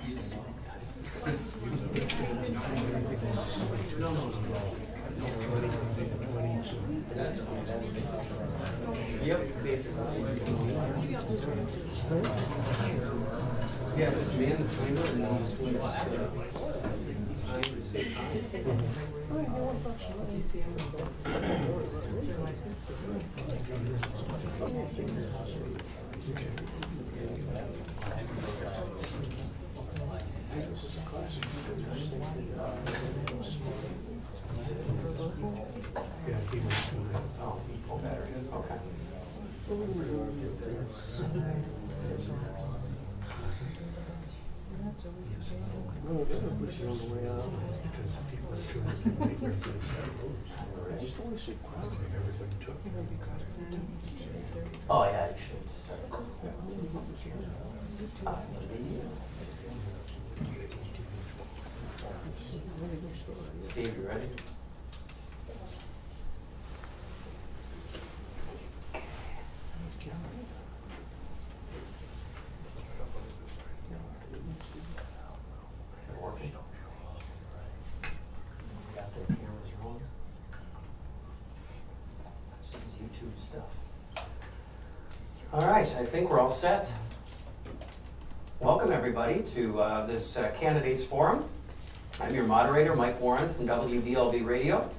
Yep, basically. Yeah, there's me and the timer, and then this one is oh, batteries, okay. No, they're gonna push you on the way out. Just always so quiet. Oh yeah, you should start. Steve, you ready? Got their cameras rolling. This is YouTube stuff. All right, I think we're all set. Welcome everybody to this Candidates Forum. I'm your moderator, Mike Warren from WDLB Radio.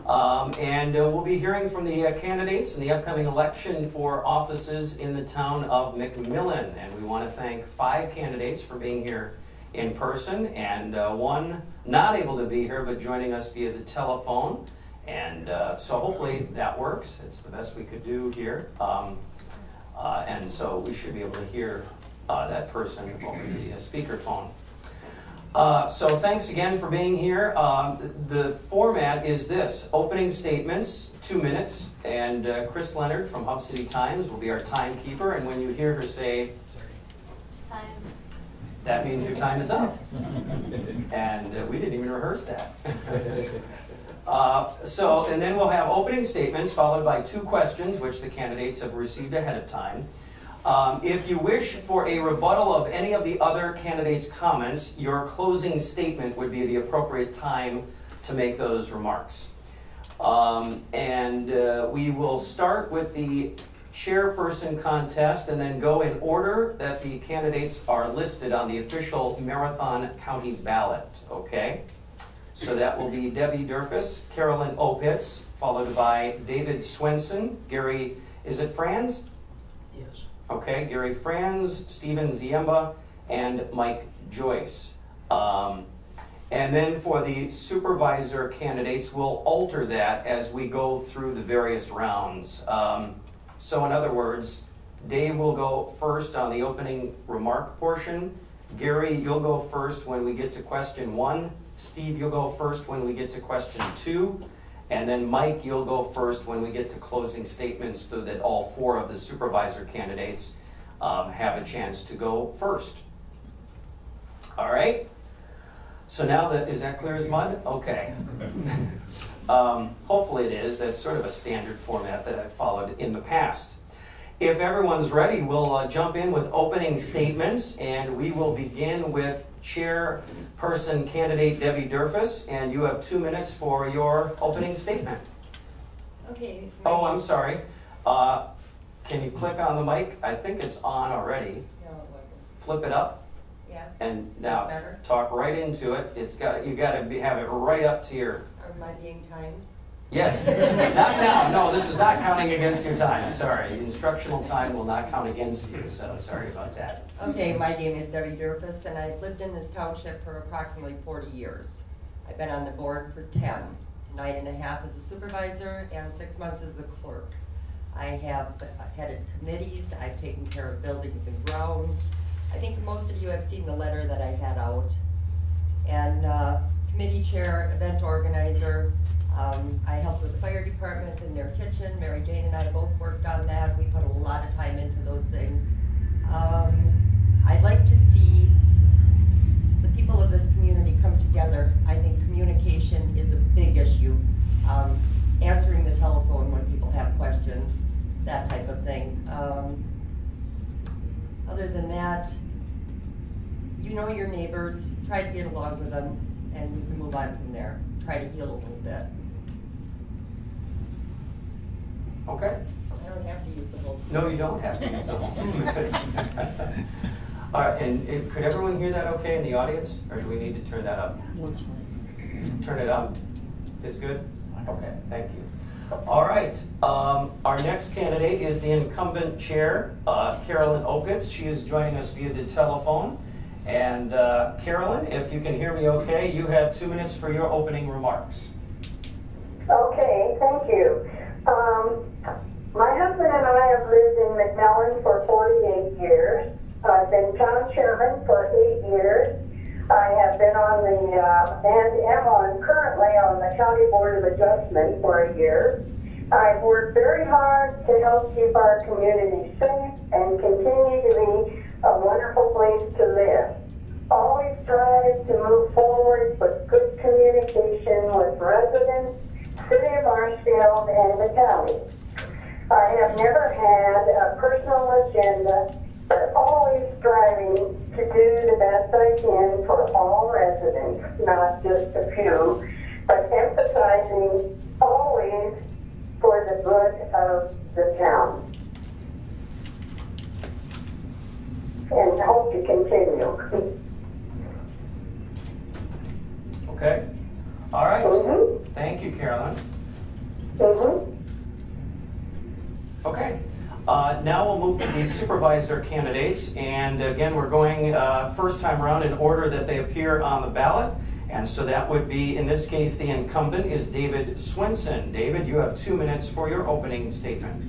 And we'll be hearing from the candidates in the upcoming election for offices in the town of McMillan. And we want to thank 5 candidates for being here in person, and 1 not able to be here but joining us via the telephone. And so hopefully that works. It's the best we could do here. And so we should be able to hear that person over the speakerphone. So thanks again for being here. The format is this: opening statements, 2 minutes, and Chris Leonard from Hub City Times will be our timekeeper. And when you hear her say, Time. that means your time is up. And we didn't even rehearse that. And then we'll have opening statements followed by 2 questions, which the candidates have received ahead of time. If you wish for a rebuttal of any of the other candidates' comments, your closing statement would be the appropriate time to make those remarks. We will start with the chairperson contest and then go in order that the candidates are listed on the official Marathon County ballot, okay? So that will be Debbie Durfus, Carolyn Opitz, followed by David Swenson, Gary, is it Franz? Yes. Okay, Gary Franz, Stephen Ziemba, and Mike Joyce. And then for the supervisor candidates, we'll alter that as we go through the various rounds. So in other words, Dave will go first on the opening remark portion. Gary, you'll go first when we get to question 1. Steve, you'll go first when we get to question 2. And then Mike, you'll go first when we get to closing statements, so that all 4 of the supervisor candidates have a chance to go first. All right? So now is that clear as mud? Okay. Hopefully it is. That's sort of a standard format that I've followed in the past. If everyone's ready, we'll jump in with opening statements, and we will begin with chairperson candidate Debbie Durfus, and you have 2 minutes for your opening statement. Okay. Oh, I'm sorry. Can you click on the mic? I think it's on already. No, it wasn't. Flip it up, Yes. and Is now this better? talk right into it. You got to have it right up to your. Am I being timed? Yes. Not now. No, this is not counting against your time. Sorry, the instructional time will not count against you. So sorry about that. Okay, my name is Debbie Durfus, and I've lived in this township for approximately 40 years. I've been on the board for 10, 9.5 as a supervisor, and 6 months as a clerk. I have headed committees, I've taken care of buildings and grounds. I think most of you have seen the letter that I had out. And committee chair, event organizer. I helped with the fire department in their kitchen. Mary Jane and I both worked on that. We put a lot of time into those things. I'd like to see the people of this community come together. I think communication is a big issue. Answering the telephone when people have questions, that type of thing. Other than that, you to know your neighbors, try to get along with them, and we can move on from there. Try to heal a little bit. Okay. I don't have to use the whole. No, you don't have to use the whole 2 minutes. All right, and could everyone hear that okay in the audience, or do we need to turn that up? One's fine. Turn it up? Is good? Okay, thank you. All right, our next candidate is the incumbent chair, Carolyn Opitz. She is joining us via the telephone. And Carolyn, if you can hear me okay, you have 2 minutes for your opening remarks. Okay, thank you. My husband and I have lived in McMillan for 48 years. I've been town chairman for 8 years. I have been on the, and am currently on the County Board of Adjustment for a year. I've worked very hard to help keep our community safe and continue to be a wonderful place to live. Always strive to move forward with good communication with residents, City of Marshfield, and the county. I have never had a personal agenda, but always striving to do the best I can for all residents, not just a few, but emphasizing always for the good of the town. And hope to continue. Okay. All right. Mm-hmm. Thank you, Carolyn. Mm-hmm. Okay. Now we'll move to the supervisor candidates. And again, we're going first time around in order that they appear on the ballot. And so that would be, in this case, the incumbent is David Swinson. David, you have 2 minutes for your opening statement.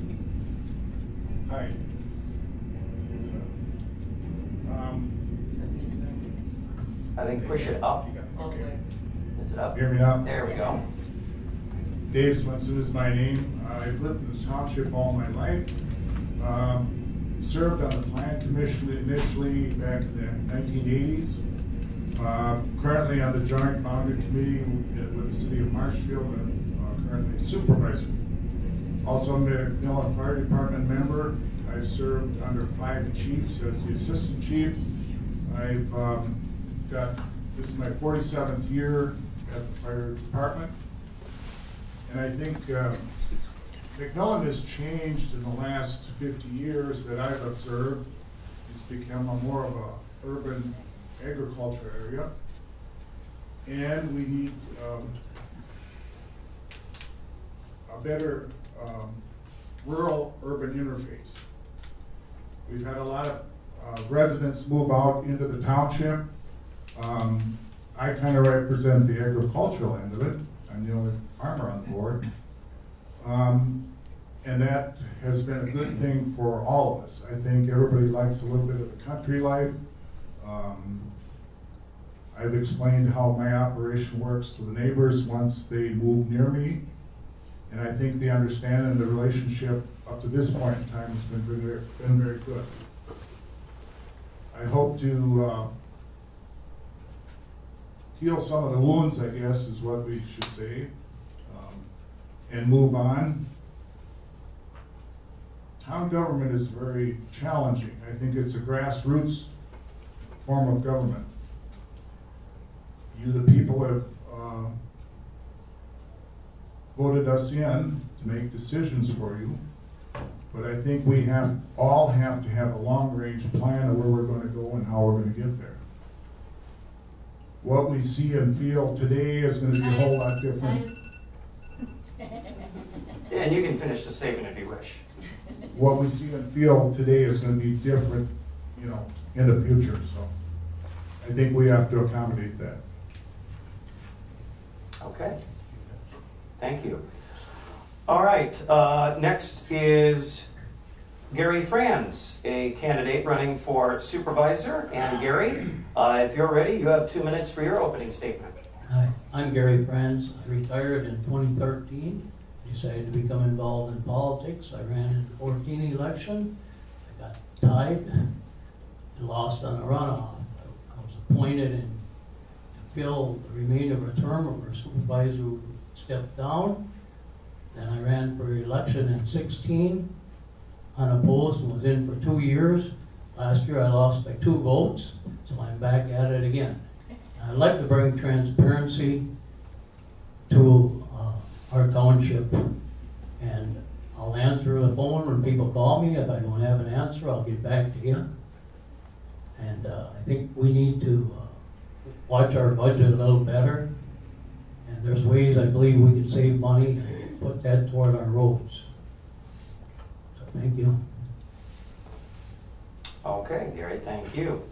Hi. I think push it up. Okay. Is it up? Hear me now? There we go. Dave Swinson is my name. I've lived in this township all my life. Served on the Plan Commission initially back in the 1980s. Currently on the Joint Boundary Committee with the City of Marshfield, and currently supervisor. Also I'm the McMillan Fire Department member. I've served under 5 chiefs as the assistant chief. I've this is my 47th year at the fire department. And I think McMillan has changed in the last 50 years that I've observed. It's become a more of a urban agriculture area. And we need a better rural-urban interface. We've had a lot of residents move out into the township. I kind of represent the agricultural end of it. I'm the only farmer on the board. And that has been a good thing for all of us. I think everybody likes a little bit of the country life. I've explained how my operation works to the neighbors once they move near me. And I think the understanding and the relationship up to this point in time has been very good. I hope to heal some of the wounds, I guess, is what we should say, and move on. Town government is very challenging. I think it's a grassroots form of government. You, the people, have voted us in to make decisions for you, but I think we all have to have a long-range plan of where we're going to go and how we're going to get there. What we see and feel today is going to be a whole lot different. And you can finish the statement if you wish. What we see and feel today is going to be different, you know, in the future. So I think we have to accommodate that. Okay. Thank you. All right. Next is Gary Franz, a candidate running for supervisor. And Gary, if you're ready, you have 2 minutes for your opening statement. Hi, I'm Gary Franz. I retired in 2013. Decided to become involved in politics. I ran in the 2014 election. I got tied and lost on a runoff. I was appointed to fill the remainder of a term of a supervisor who stepped down. Then I ran for election in 16, unopposed, and was in for 2 years. Last year I lost by 2 votes, so I'm back at it again. I'd like to bring transparency to our township, and I'll answer the phone when people call me. If I don't have an answer, I'll get back to you. And I think we need to watch our budget a little better. And there's ways I believe we can save money and put that toward our roads. So thank you. Okay, Gary, thank you.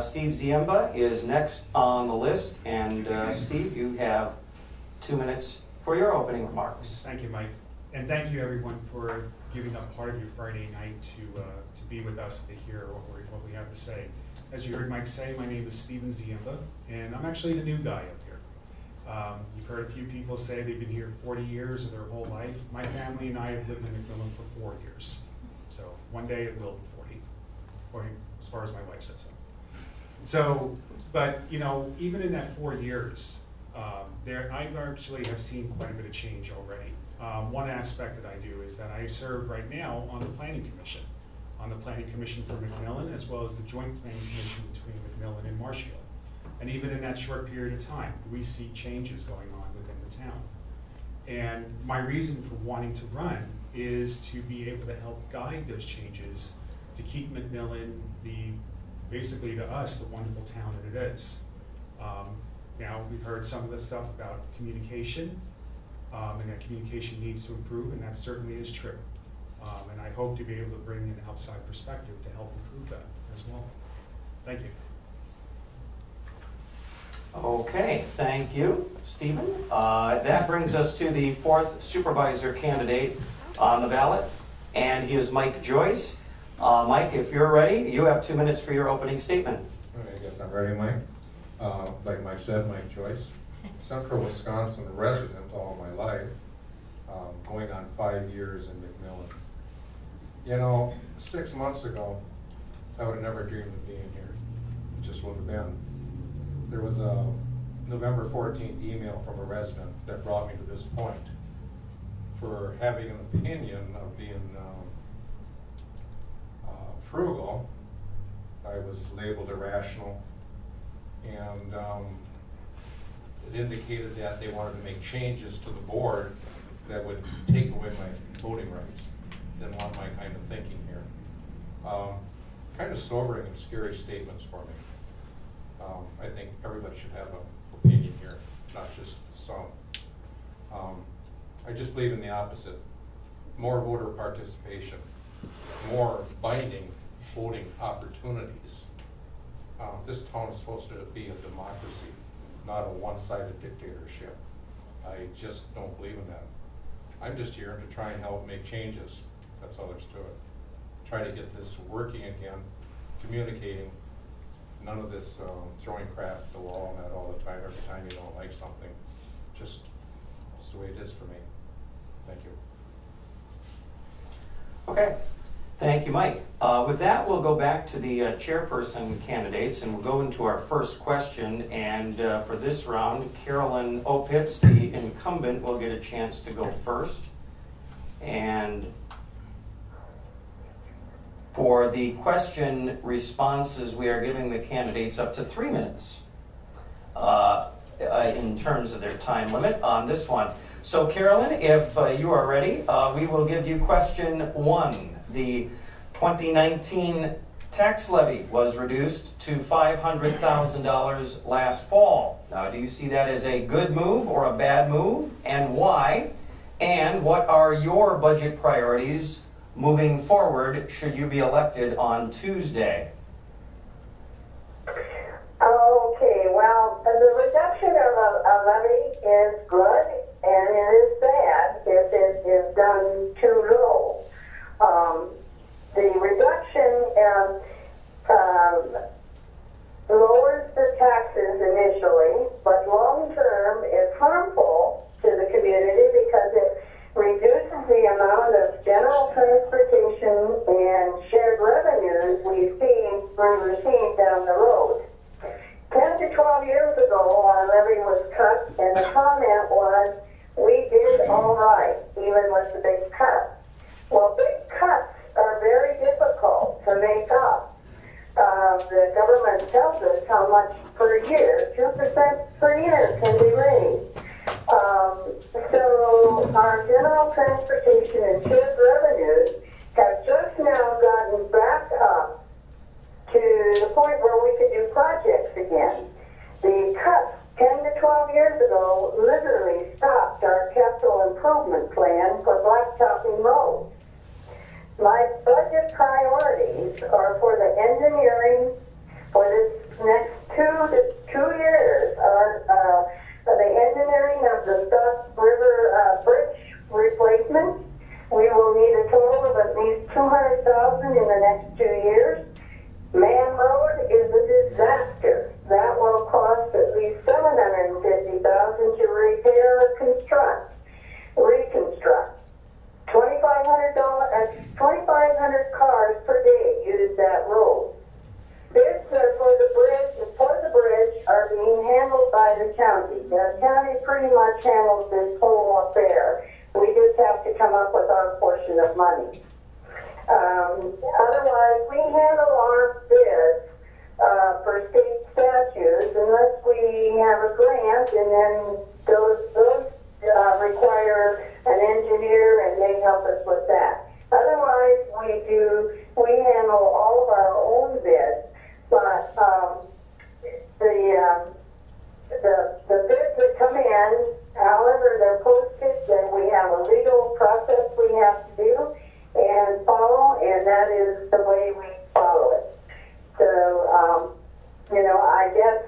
Steve Ziemba is next on the list, and Steve, you have 2 minutes for your opening remarks. Thank you, Mike. And thank you, everyone, for giving up part of your Friday night to be with us to hear what we have to say. As you heard Mike say, my name is Steven Ziemba, and I'm actually the new guy up here. You've heard a few people say they've been here 40 years of their whole life. My family and I have lived in McMillan for 4 years. So one day it will be 40, or as far as my wife says so. So, but you know, even in that 4 years, I've actually have seen quite a bit of change already. One aspect that I do is that I serve right now on the Planning Commission. On the Planning Commission for McMillan, as well as the Joint Planning Commission between McMillan and Marshfield. And even in that short period of time, we see changes going on within the town. And my reason for wanting to run is to be able to help guide those changes to keep McMillan basically to us, the wonderful town that it is. Now, we've heard some of the stuff about communication, and that communication needs to improve, and that certainly is true. And I hope to be able to bring an outside perspective to help improve that as well. Thank you. Okay, thank you, Stephen. That brings us to the fourth supervisor candidate on the ballot, and he is Mike Joyce. Mike, if you're ready, you have 2 minutes for your opening statement. All right, I guess I'm ready, Mike. Like Mike said, Mike Joyce, Central Wisconsin resident all my life, going on 5 years in McMillan. You know, 6 months ago, I would have never dreamed of being here. It just wouldn't have been. There was a November 14th email from a resident that brought me to this point. For having an opinion of being frugal, I was labeled irrational, and it indicated that they wanted to make changes to the board that would take away my voting rights. Didn't want my kind of thinking here. Kind of sobering and scary statements for me. I think everybody should have an opinion here, not just some. I just believe in the opposite. More voter participation, more binding voting opportunities. This town is supposed to be a democracy, not a one-sided dictatorship. I just don't believe in that. I'm just here to try and help make changes. That's all there's to it. Try to get this working again, communicating. None of this throwing crap at the wall and that all the time, every time you don't like something. Just, it's the way it is for me. Thank you. Okay, thank you, Mike. With that, we'll go back to the chairperson candidates, and we'll go into our first question. And for this round, Carolyn Opitz, the incumbent, will get a chance to go first. And for the question responses, we are giving the candidates up to 3 minutes in terms of their time limit on this one. So Carolyn, if you are ready, we will give you question 1. The 2019 tax levy was reduced to $500,000 last fall. Now, do you see that as a good move or a bad move, and why? And what are your budget priorities moving forward should you be elected on Tuesday? Okay, well, the reduction of a levy is good, and it is bad if it is done too low. The reduction lowers the taxes initially, but long term is harmful to the community because it reduces the amount of general transportation and shared revenues we receive down the road. 10 to 12 years ago, our levy was cut, and the comment was, we did all right, even with the big cut. Well, big cuts are very difficult to make up. the government tells us how much per year, 2% per year can be raised. So our general transportation and TIF revenues have just now gotten back up to the point where we could do projects again. The cuts 10 to 12 years ago literally stopped our capital improvement plan for blacktopping roads. My budget priorities are for the engineering for this next two years are the engineering of the Stock River Bridge replacement. We will need a total of at least $200,000 in the next 2 years. Man Road is a disaster. That will cost at least $750,000 to repair or reconstruct. 2,500 cars per day use that road. Bids for the bridge are being handled by the county. The county pretty much handles this whole affair. We just have to come up with our portion of money. Otherwise, we handle our bids for state statutes unless we have a grant, and then those require an engineer, and they help us with that. Otherwise, we handle all of our own bids, but the bids that come in, however they're posted, then we have a legal process we have to do and follow, and that is the way we follow it. So, I guess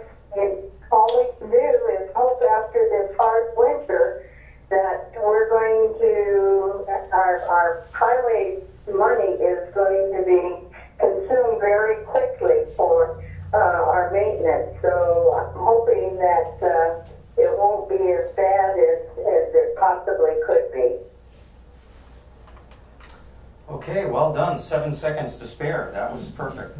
all we can do is hope after this hard winter that we're going to, our highway money is going to be consumed very quickly for our maintenance. So I'm hoping that it won't be as bad as it possibly could be. Okay, well done. 7 seconds to spare. That was perfect.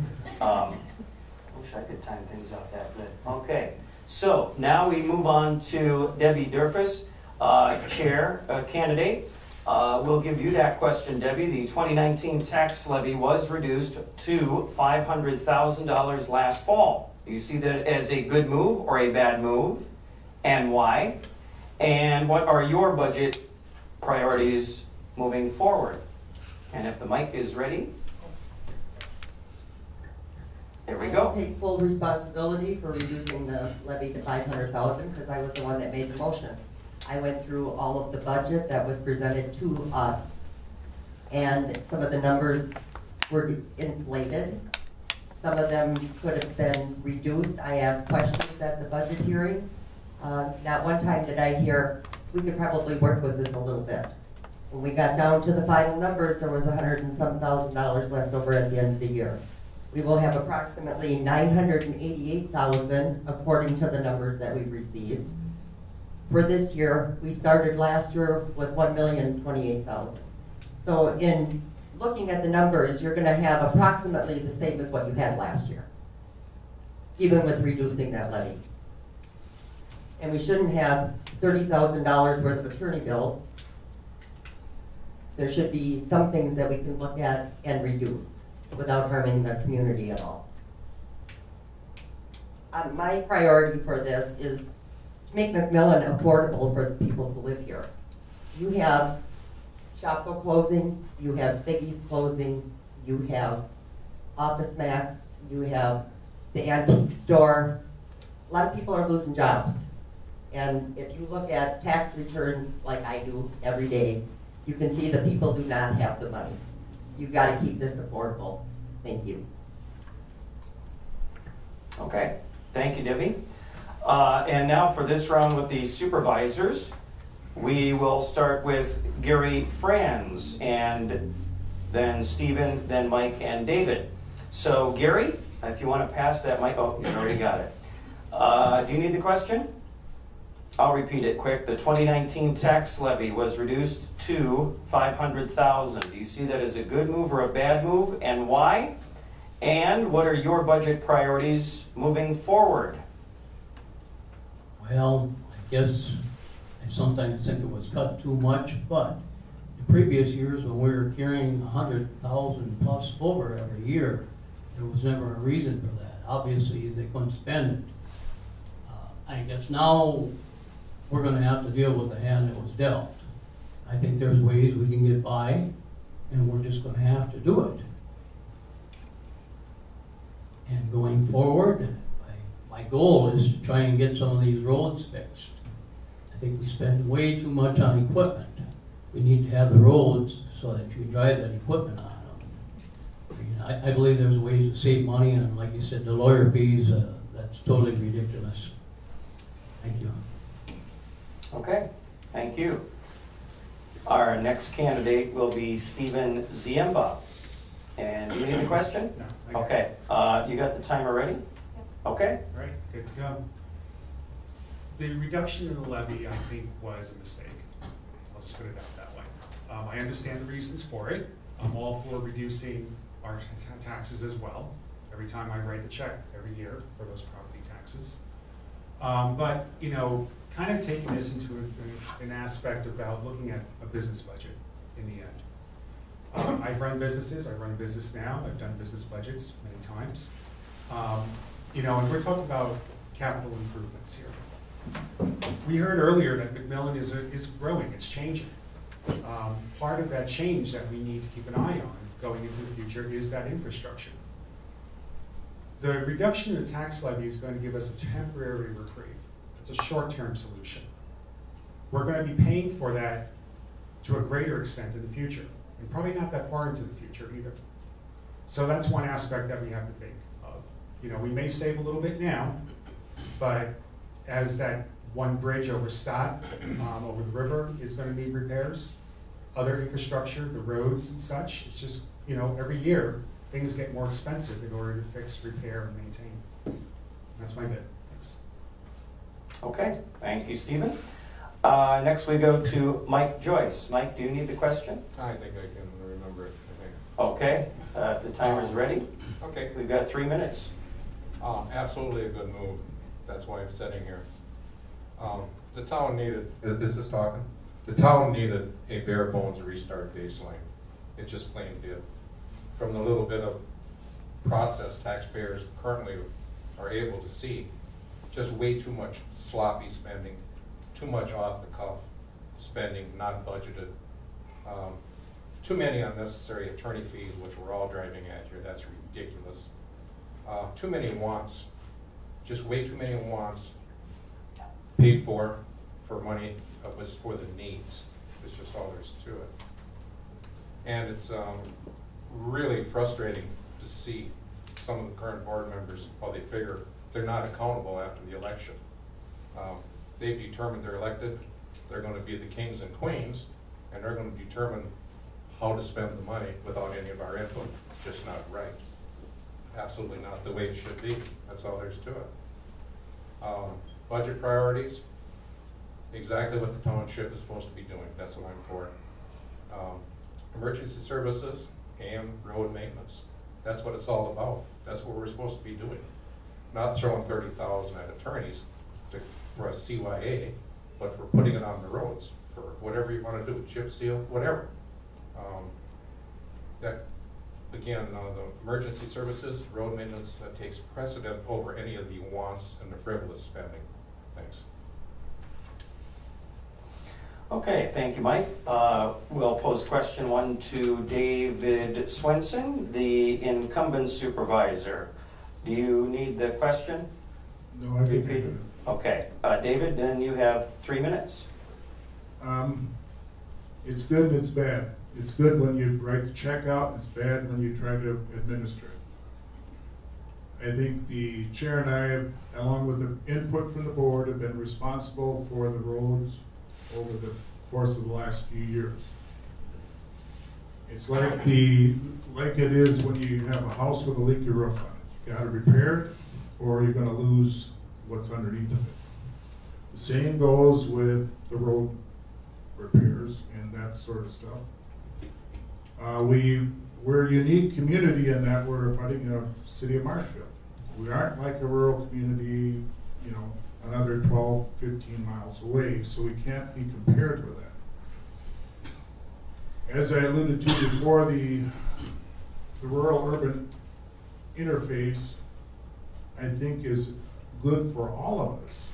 Wish I could time things out that good. Okay, so now we move on to Debbie Durfus, chair candidate. We'll give you that question, Debbie. The 2019 tax levy was reduced to $500,000 last fall. Do you see that as a good move or a bad move, and why? And what are your budget priorities moving forward? And if the mic is ready, there we go. I take full responsibility for reducing the levy to $500,000 because I was the one that made the motion. I went through all of the budget that was presented to us, and some of the numbers were inflated. Some of them could have been reduced. I asked questions at the budget hearing. Not one time did I hear, we could probably work with this a little bit. When we got down to the final numbers, there was $100 and some thousand left over at the end of the year. We will have approximately $988,000 according to the numbers that we've received. For this year, we started last year with $1,028,000. So in looking at the numbers, you're gonna have approximately the same as what you had last year, even with reducing that levy. And we shouldn't have $30,000 worth of attorney bills. There should be some things that we can look at and reduce without harming the community at all. My priority for this is to make McMillan affordable for the people who live here. You have Shopko closing, you have Biggie's closing, you have Office Max, you have the antique store. A lot of people are losing jobs. And if you look at tax returns like I do every day, you can see the people do not have the money. You've got to keep this affordable. Thank you. Okay, thank you, Debbie. And now for this round with the supervisors, we will start with Gary Franz, and then Stephen, then Mike, and David. So Gary, if you want to pass that mic, oh, you already got it. Do you need the question? I'll repeat it quick. The 2019 tax levy was reduced to $500,000. Do you see that as a good move or a bad move, and why? And what are your budget priorities moving forward? Well, I guess I sometimes think it was cut too much, but in previous years when we were carrying 100,000 plus over every year, There was never a reason for that. Obviously, they couldn't spend it. I guess now we're gonna have to deal with the hand that was dealt. I think there's ways we can get by, and we're just gonna have to do it. And going forward, my goal is to try and get some of these roads fixed. I think we spend way too much on equipment. We need to have the roads so that you can drive that equipment on them. I mean, I believe there's ways to save money, and like you said, the lawyer fees, that's totally ridiculous. Thank you. Okay, thank you. Our next candidate will be Stephen Ziemba. And do you need the question? No, I got it. Okay, you got the timer ready? Okay. All right, good to go. The reduction in the levy, I think, was a mistake. I'll just put it out that way. I understand the reasons for it. I'm all for reducing our taxes as well, every time I write the check every year for those property taxes. But, you know, kind of taking this into an aspect about looking at a business budget in the end. I've run businesses, I run a business now, I've done business budgets many times. You know, and we're talking about capital improvements here. We heard earlier that McMillan is growing, it's changing. Part of that change that we need to keep an eye on going into the future is that infrastructure. The reduction in the tax levy is going to give us a temporary reprieve. It's a short-term solution. We're going to be paying for that to a greater extent in the future, and probably not that far into the future either. So that's one aspect that we have to think of. You know, we may save a little bit now, but as that one bridge over Stott, over the river, is going to need repairs, other infrastructure, the roads and such, it's just, you know, every year things get more expensive in order to fix, repair, and maintain. That's my bit. Thanks. Okay, thank you, Stephen. Next we go to Mike Joyce. Mike, do you need the question? I think I can remember it, I think. Okay, the timer's ready. Okay. We've got 3 minutes. Absolutely a good move. That's why I'm sitting here. The town needed, is this talking? The town needed a bare bones restart baseline. It just plain did. From the little bit of process taxpayers currently are able to see, just way too much sloppy spending, too much off the cuff spending, not budgeted. Too many unnecessary attorney fees, which we're all driving at here, that's ridiculous. Too many wants, just way too many wants paid for money that was for the needs. It's just all there is to it. And it's really frustrating to see some of the current board members, while they figure they're not accountable after the election. They've determined they're elected, they're going to be the kings and queens, and they're going to determine how to spend the money without any of our input. Just not right. Absolutely not the way it should be. That's all there's to it. Budget priorities, exactly what the township is supposed to be doing. That's what I'm for. Emergency services and road maintenance. That's what it's all about. That's what we're supposed to be doing. Not throwing $30,000 at attorneys for a CYA, but for putting it on the roads, for whatever you want to do, chip seal, whatever. That, again, the emergency services, road maintenance, takes precedent over any of the wants and the frivolous spending. Thanks. Okay, thank you, Mike. We'll pose question 1 to David Swenson, the incumbent supervisor. Do you need the question? No, I think I Repeat. do. Okay, David, then you have 3 minutes. It's good and it's bad. It's good when you write the check out, it's bad when you try to administer it. I think the chair and I, along with the input from the board, have been responsible for the roads over the course of the last few years. It's like it is when you have a house with a leaky roof on it. You gotta repair it, or you're gonna lose what's underneath of it. The same goes with the road repairs and that sort of stuff. We're a unique community in that we're abutting the city of Marshfield. We aren't like a rural community, you know, another 12, 15 miles away, so we can't be compared with that. As I alluded to before, the rural-urban interface, I think, is good for all of us.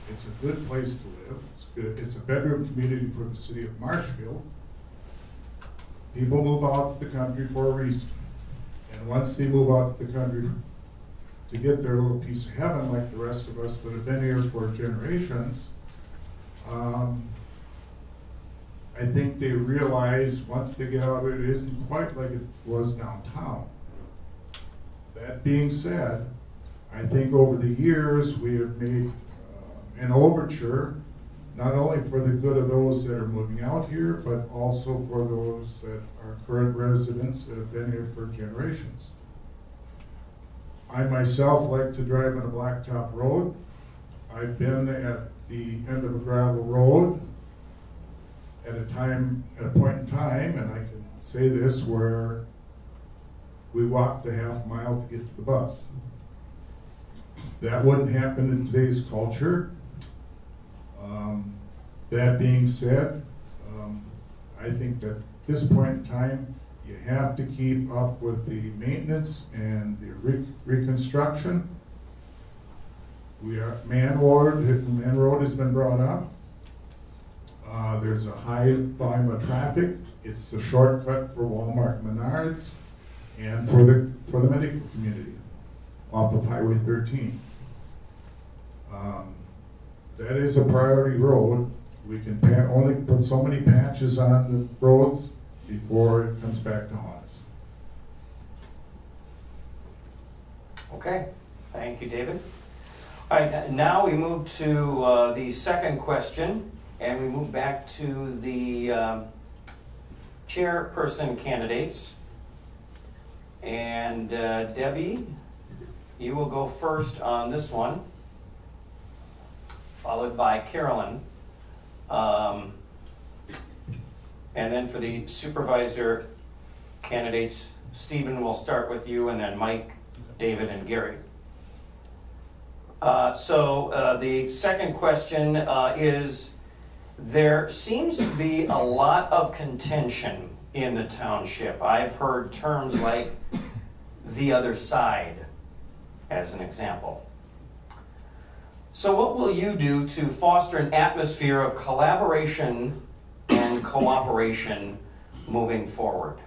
It's a good place to live. It's good. It's a bedroom community for the city of Marshfield. People move out to the country for a reason. And once they move out to the country to get their little piece of heaven, like the rest of us that have been here for generations, I think they realize once they get out of it isn't quite like it was downtown. That being said, I think over the years we have made an overture, not only for the good of those that are moving out here, but also for those that are current residents that have been here for generations. I myself like to drive on a blacktop road. I've been at the end of a gravel road at a point in time, and I can say this, where we walked a half mile to get to the bus. That wouldn't happen in today's culture. That being said, I think that at this point in time, you have to keep up with the maintenance and the reconstruction. Man Road has been brought up. There's a high volume of traffic. It's the shortcut for Walmart, Menards, and for the medical community off of Highway 13. That is a priority road. We can only put so many patches on the roads before it comes back to haunt us. Okay, thank you, David. All right, now we move to the second question, and we move back to the chairperson candidates. And Debbie, you will go first on this one, followed by Carolyn. And then for the supervisor candidates, Stephen, will start with you, and then Mike, David, and Gary. So the second question is, there seems to be a lot of contention in the township. I've heard terms like the other side, as an example. So what will you do to foster an atmosphere of collaboration and cooperation moving forward?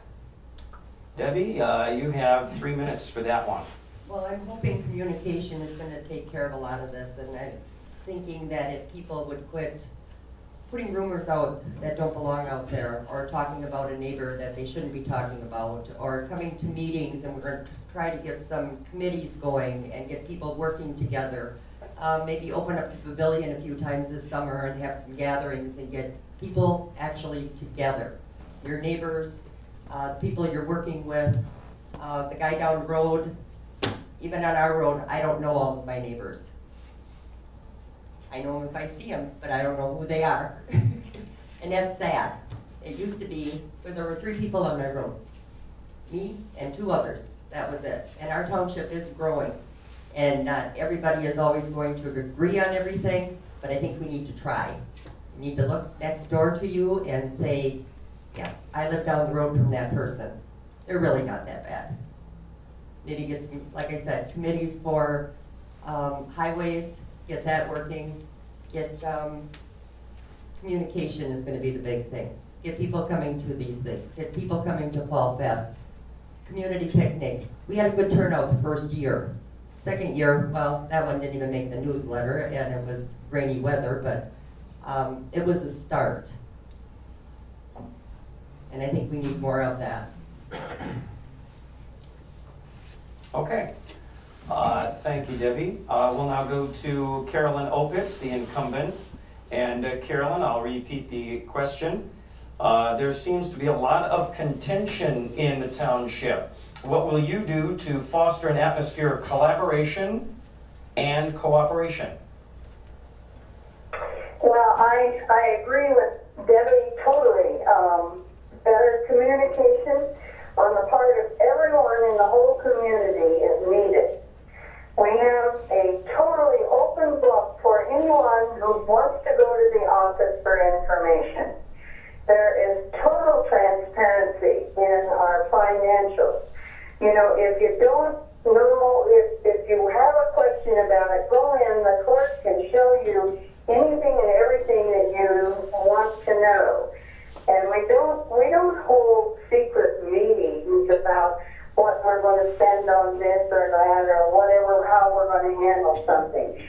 Debbie, you have 3 minutes for that one. Well, I'm hoping communication is going to take care of a lot of this, and I'm thinking that if people would quit putting rumors out that don't belong out there, or talking about a neighbor that they shouldn't be talking about, or coming to meetings, and we're going to try to get some committees going and get people working together. Maybe open up the pavilion a few times this summer and have some gatherings and get people actually together. Your neighbors, people you're working with, the guy down the road. Even on our road, I don't know all of my neighbors. I know them if I see them, but I don't know who they are. And that's sad. It used to be where there were 3 people on my road. Me and 2 others. That was it. And our township is growing. And not everybody is always going to agree on everything, but I think we need to try. We need to look next door to you and say, yeah, I live down the road from that person. They're really not that bad. Maybe get some, like I said, committees for highways, get that working. Get communication is going to be the big thing. Get people coming to these things. Get people coming to Fall Fest. Community picnic. We had a good turnout the first year. Second year, well, that one didn't even make the newsletter, and it was rainy weather, but it was a start. And I think we need more of that. Okay. Thank you, Debbie. We'll now go to Carolyn Opitz, the incumbent. And Carolyn, I'll repeat the question. There seems to be a lot of contention in the township. What will you do to foster an atmosphere of collaboration and cooperation? Well, I agree with Debbie totally. Better communication on the part of everyone in the whole community is needed. We have a totally open book for anyone who wants to go to the office for information. There is total transparency in our financials. You know, if you don't know show you anything and everything that you want to know. And we don't hold secret meetings about what we're going to spend on this or that or whatever, how we're going to handle something.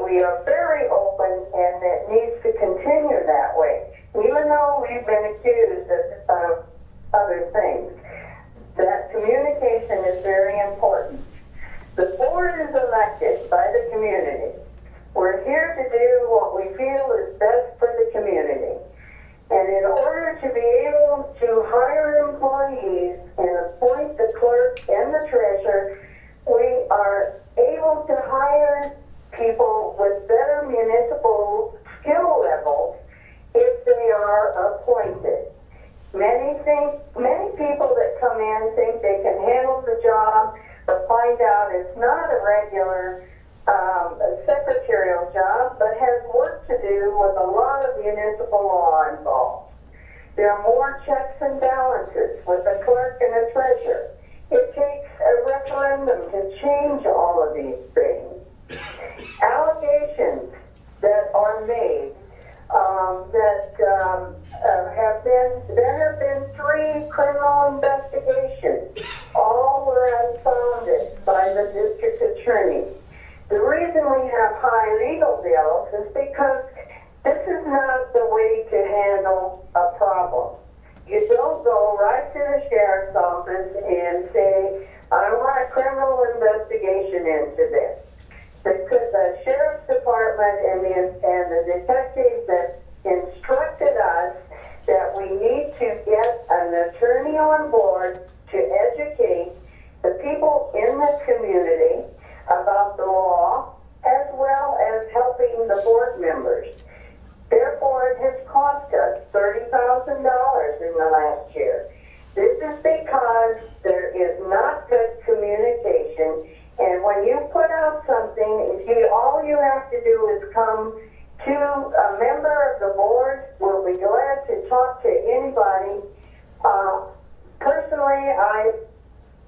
We are very open, and it needs to continue that way. Even though we've been accused of other things, that communication is very important. The board is elected by the community. We're here to do what we feel is best for the community. And in order to be able to hire employees and appoint the clerk and the treasurer, we are able to hire people with better municipal skill levels if they are appointed. Many people that come in think they can handle the job, but find out it's not a regular secretarial job, but has work to do with a lot of municipal law involved. There are more checks and balances with a clerk and a treasurer. It takes a referendum to change all of these things. Allegations that are made there have been 3 criminal investigations. All were unfounded by the district attorney. The reason we have high legal bills is because this is not the way to handle a problem. You don't go right to the sheriff's office and say, I want a criminal investigation into this. The sheriff's department and the detectives that instructed us that we need to get an attorney on board to educate the people in the community about the law, as well as helping the board members. Therefore, it has cost us $30,000 in the last year. This is because there is not good communication, and when you put out something, all you have to do is come to a member of the board. We'll be glad to talk to anybody. Personally, I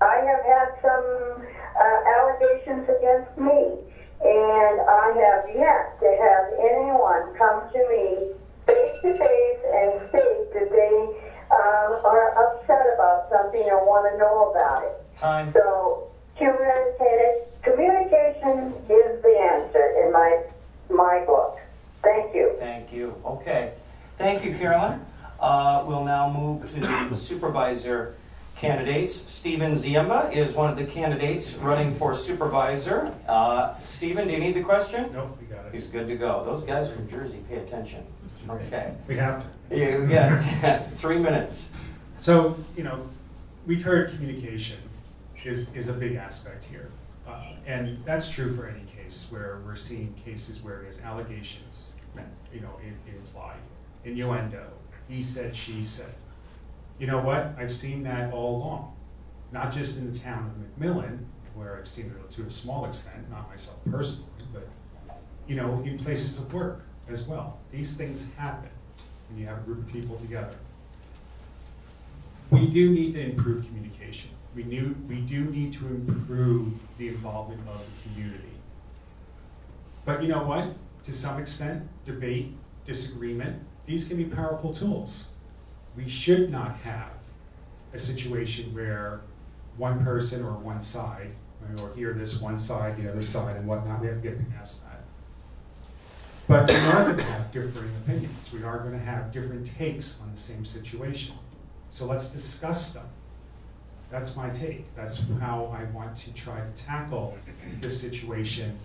have had some allegations against me, and I have yet to have anyone come to me face to face and state that they are upset about something or want to know about it. Time. So communication is the answer in my book. Thank you. Thank you. Okay. Thank you, Carolyn. We'll now move to the supervisor candidates. Stephen Ziemba is one of the candidates running for supervisor. Stephen, do you need the question? Nope, we got it. He's good to go. Those guys from Jersey, pay attention. Okay. We have to. You got 3 minutes. So, we've heard communication is a big aspect here. And that's true for any case where we're seeing cases where there's allegations, implied, innuendo, he said, she said. You know what? I've seen that all along. Not just in the town of McMillan, where I've seen it to a small extent, not myself personally, but, in places of work as well. These things happen when you have a group of people together. We do need to improve communication. We do need to improve the involvement of the community. But you know what? To some extent, debate, disagreement, these can be powerful tools. We should not have a situation where one person or one side, or here this one side, the other side, and whatnot. We have to get past that. But we are going to have differing opinions. We are going to have different takes on the same situation. So let's discuss them. That's my take. That's how I want to try to tackle this situation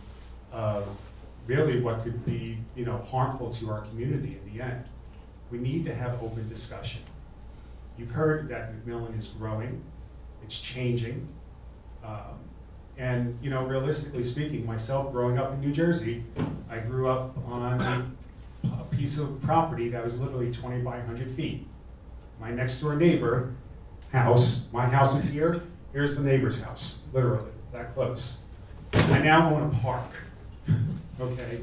of really what could be, harmful to our community in the end. We need to have open discussion. You've heard that McMillan is growing, it's changing, and realistically speaking, myself growing up in New Jersey, I grew up on a piece of property that was literally 20 by 100 feet. My next door neighbor house, my house is here, here's the neighbor's house, literally, that close. I now own a park, okay?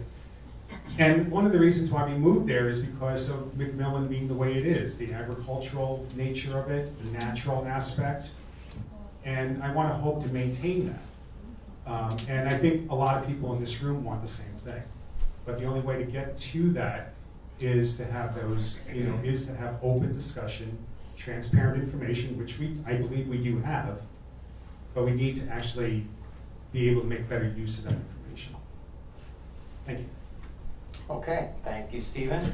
And one of the reasons why we moved there is because of McMillan being the way it is, the agricultural nature of it, the natural aspect, and I want to hope to maintain that. And I think a lot of people in this room want the same thing. But the only way to get to that is to have those, is to have open discussion, transparent information, which I believe we do have, but we need to actually be able to make better use of that information. Thank you. Okay, thank you, Stephen.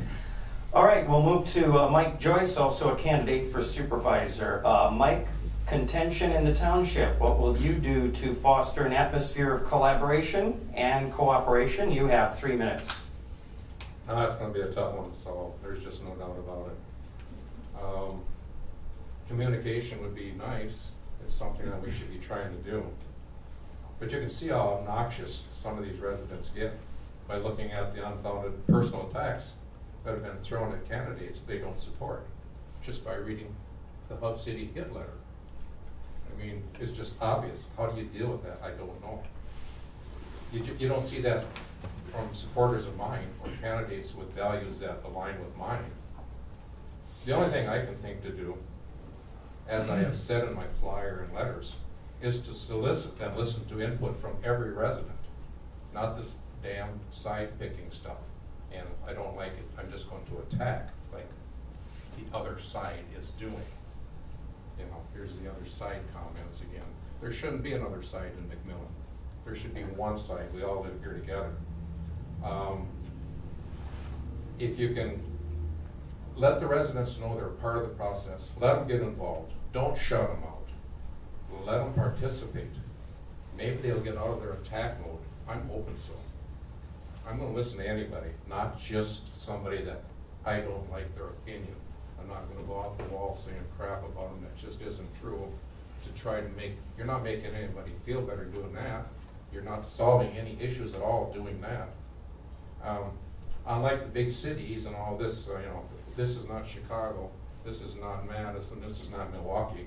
All right, we'll move to Mike Joyce, also a candidate for supervisor. Mike, contention in the township. What will you do to foster an atmosphere of collaboration and cooperation? You have 3 minutes. It's going to be a tough one to solve. There's just no doubt about it. Communication would be nice. It's something that we should be trying to do. But you can see how obnoxious some of these residents get by looking at the unfounded personal attacks that have been thrown at candidates they don't support, just by reading the Hub City hit letter. I mean, it's just obvious. How do you deal with that? I don't know. You don't see that from supporters of mine or candidates with values that align with mine. The only thing I can think to do, as I have said in my flyer and letters, is to solicit and listen to input from every resident, not this damn side-picking stuff. And I don't like it. I'm just going to attack like the other side is doing. You know, here's the other side comments again. There shouldn't be another side in McMillan. There should be one side. We all live here together. If you can let the residents know they're part of the process, let them get involved. Don't shut them out. Let them participate. Maybe they'll get out of their attack mode. I'm open to it. I'm going to listen to anybody, not just somebody that I don't like their opinion. I'm not going to go off the wall saying crap about them that just isn't true to try to make, you're not making anybody feel better doing that. You're not solving any issues at all doing that. Unlike the big cities and all this, this is not Chicago, this is not Madison, this is not Milwaukee.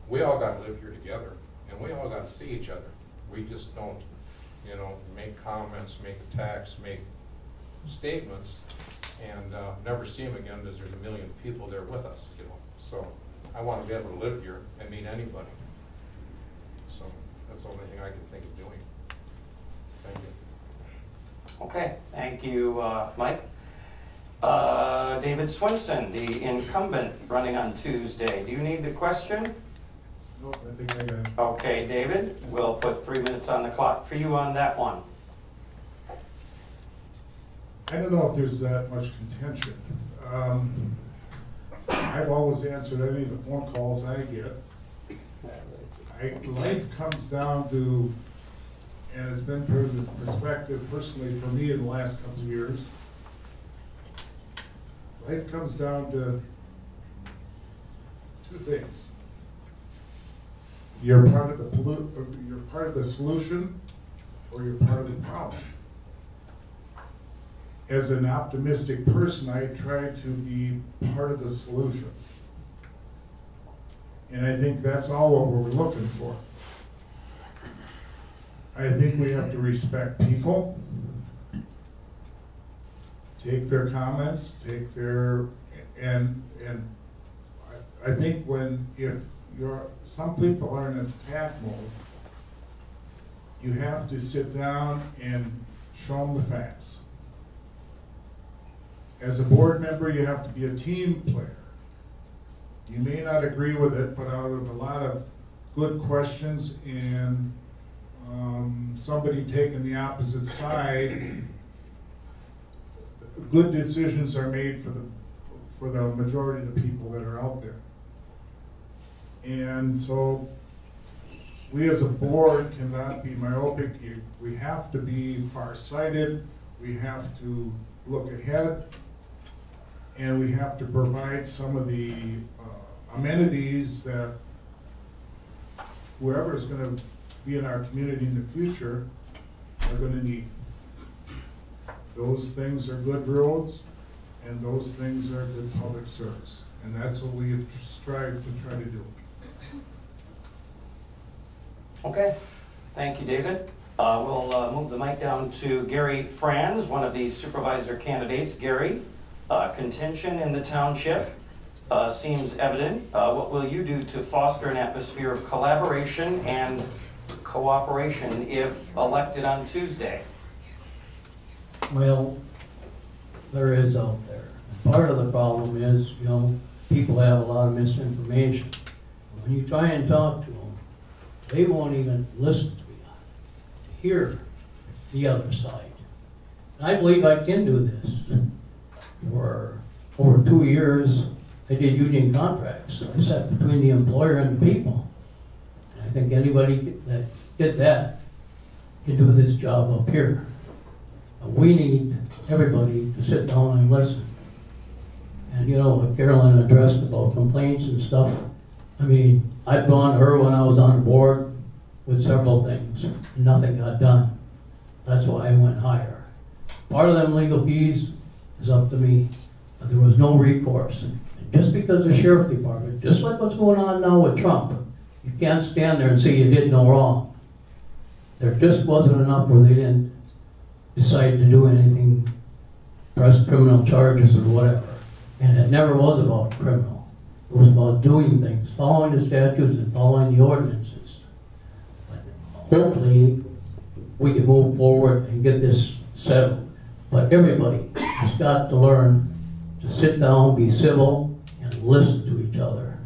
We all got to live here together, and we all got to see each other. We just don't, make comments, make attacks, make statements, and never see them again because there's a million people there with us, So I want to be able to live here and meet anybody. So that's the only thing I can think of doing. Thank you. Okay, thank you, Mike. David Swinson, the incumbent running on Tuesday. Do you need the question? Nope, I think I got it. Okay, David, we'll put 3 minutes on the clock for you on that one. I don't know if there's that much contention. I've always answered any of the phone calls I get. Life comes down to, and it's been the perspective personally for me in the last couple of years, life comes down to two things. You're part of the solution, or you're part of the problem. As an optimistic person, I try to be part of the solution. And I think that's all what we're looking for. I think we have to respect people, take their comments, and I think some people are in an attack mode, you have to sit down and show them the facts. As a board member, you have to be a team player. You may not agree with it, but out of a lot of good questions and somebody taking the opposite side, good decisions are made for the majority of the people that are out there. And so we as a board cannot be myopic. We have to be farsighted. We have to look ahead. And we have to provide some of the amenities that whoever is going to be in our community in the future are going to need. Those things are good roads, and those things are good public service. And that's what we have strived to try to do. Okay, thank you, David. We'll move the mic down to Gary Franz, one of the supervisor candidates. Gary, contention in the township seems evident. What will you do to foster an atmosphere of collaboration and cooperation if elected on Tuesday? Well, there is out there. Part of the problem is, you know, people have a lot of misinformation. When you try and talk to them, they won't even listen to you, to hear the other side. And I believe I can do this. For over 2 years, I did union contracts. I sat between the employer and the people. And I think anybody that did that can do this job up here. We need everybody to sit down and listen. And you know, what Carolyn addressed about complaints and stuff, I mean, I've gone to her when I was on the board with several things. Nothing got done. That's why I went higher. Part of them legal fees is up to me, but there was no recourse. And just because the sheriff department, just like what's going on now with Trump, you can't stand there and say you did no wrong. There just wasn't enough where they didn't decide to do anything, press criminal charges or whatever. And it never was about criminal. It was about doing things, following the statutes and following the ordinances. But hopefully, we can move forward and get this settled. But everybody has got to learn to sit down, be civil, and listen to each other.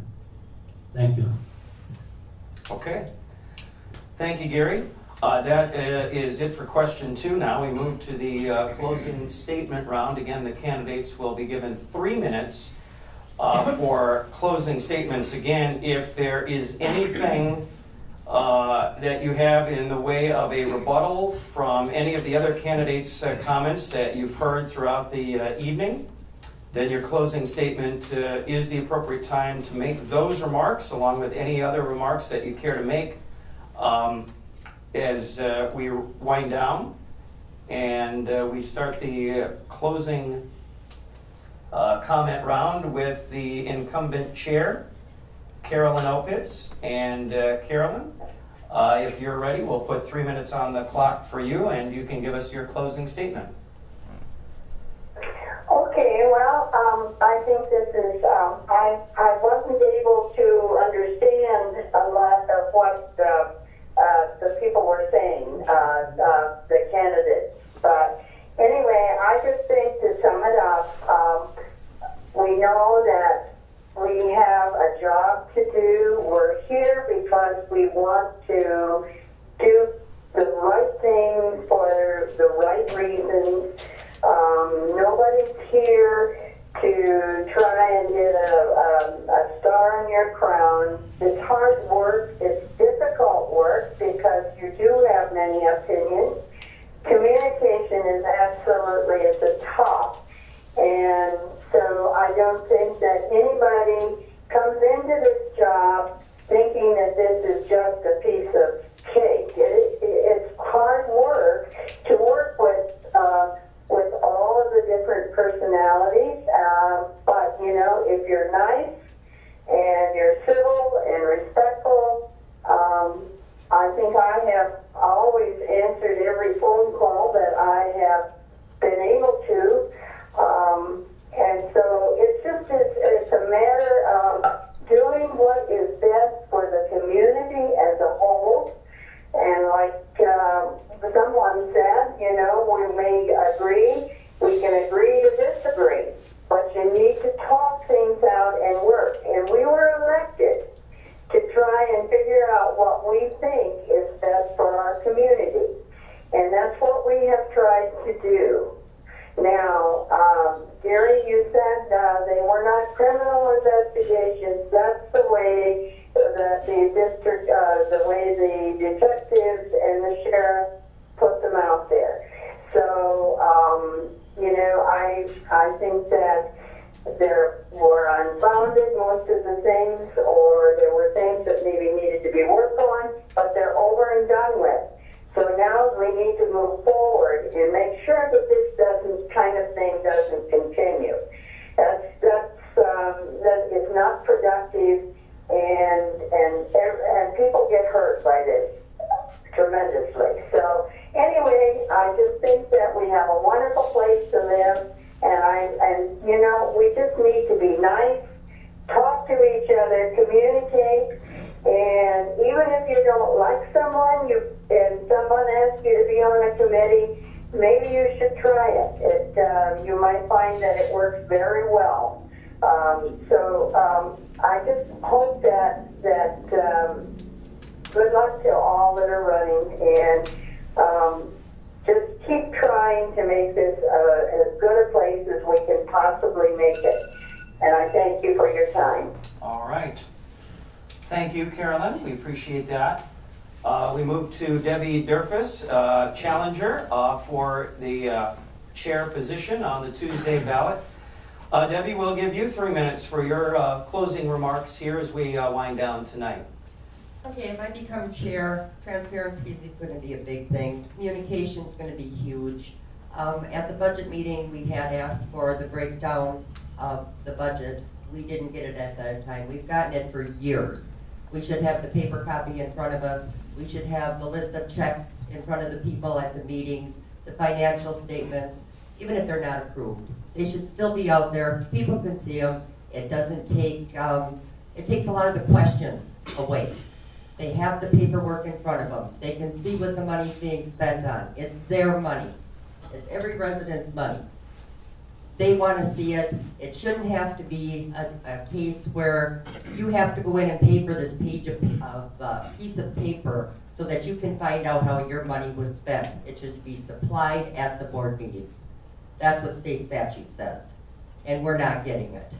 Thank you. Okay. Thank you, Gary. That is it for question 2 now. We move to the closing statement round. Again, the candidates will be given 3 minutes for closing statements. Again, if there is anything that you have in the way of a rebuttal from any of the other candidates' comments that you've heard throughout the evening, then your closing statement is the appropriate time to make those remarks, along with any other remarks that you care to make as we wind down. And we start the closing comment round with the incumbent chair, Carolyn Opitz. And Carolyn, if you're ready, we'll put 3 minutes on the clock for you, and you can give us your closing statement. Okay, well, I think this is, I wasn't able to understand a lot of what the people were saying, the candidates. But anyway, I just think to sum it up, we know that we have a job to do. We're here because we want to do the right thing for the right reasons. Nobody's here to try and get a star in your crown. It's hard work. It's difficult work because you do have many opinions. Communication is absolutely at the top. And so I don't think that anybody comes into this job thinking that this is just a piece of cake. It's hard work to work with all of the different personalities. But, you know, if you're nice and you're civil and respectful, I think I have always answered every phone call that I have been able to. And so it's a matter of doing what is best for the community as a whole. And like someone said, you know, we may agree, we can agree to disagree, but you need to talk things out and work. And we were elected to try and figure out what we think is best for our community. And that's what we have tried to do. Now, Gary, you said they were not criminal investigations. That's the way that the district, the way the detectives and the sheriff put them out there. So, you know, I think that there were unfounded, most of the things, or there were things that maybe needed to be worked on, but they're over and done with. So now we need to move forward and make sure that this kind of thing doesn't continue. That is not productive, and people get hurt by this tremendously. So anyway, I just think that we have a wonderful place to live, and you know, we just need to be nice, talk to each other, communicate. And even if you don't like someone, and someone asks you to be on a committee, maybe you should try it. You might find that it works very well. I just hope that good luck to all that are running, and just keep trying to make this as good a place as we can possibly make it. And I thank you for your time. All right. Thank you, Carolyn. We appreciate that. We move to Debbie Durfus, challenger for the chair position on the Tuesday ballot. Debbie, we'll give you 3 minutes for your closing remarks here as we wind down tonight. Okay, if I become chair, transparency is going to be a big thing. Communication is going to be huge. At the budget meeting, we had asked for the breakdown of the budget. We didn't get it at that time. We've gotten it for years. We should have the paper copy in front of us. We should have the list of checks in front of the people at the meetings, the financial statements, even if they're not approved. They should still be out there. People can see them. It doesn't take, it takes a lot of the questions away. They have the paperwork in front of them. They can see what the money's being spent on. It's their money. It's every resident's money. They want to see it. It shouldn't have to be a case where you have to go in and pay for this piece of paper so that you can find out how your money was spent. It should be supplied at the board meetings. That's what state statute says, and we're not getting it.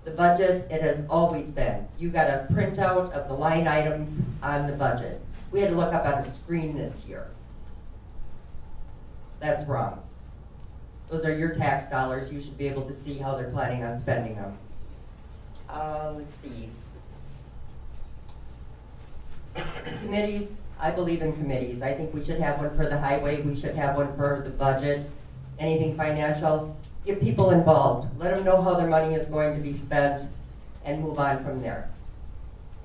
The budget, it has always been, you got a printout of the line items on the budget. We had to look up on the screen this year. That's wrong. Those are your tax dollars. You should be able to see how they're planning on spending them. Let's see. Committees, I believe in committees. I think we should have one for the highway. We should have one for the budget. Anything financial. Get people involved. Let them know how their money is going to be spent and move on from there.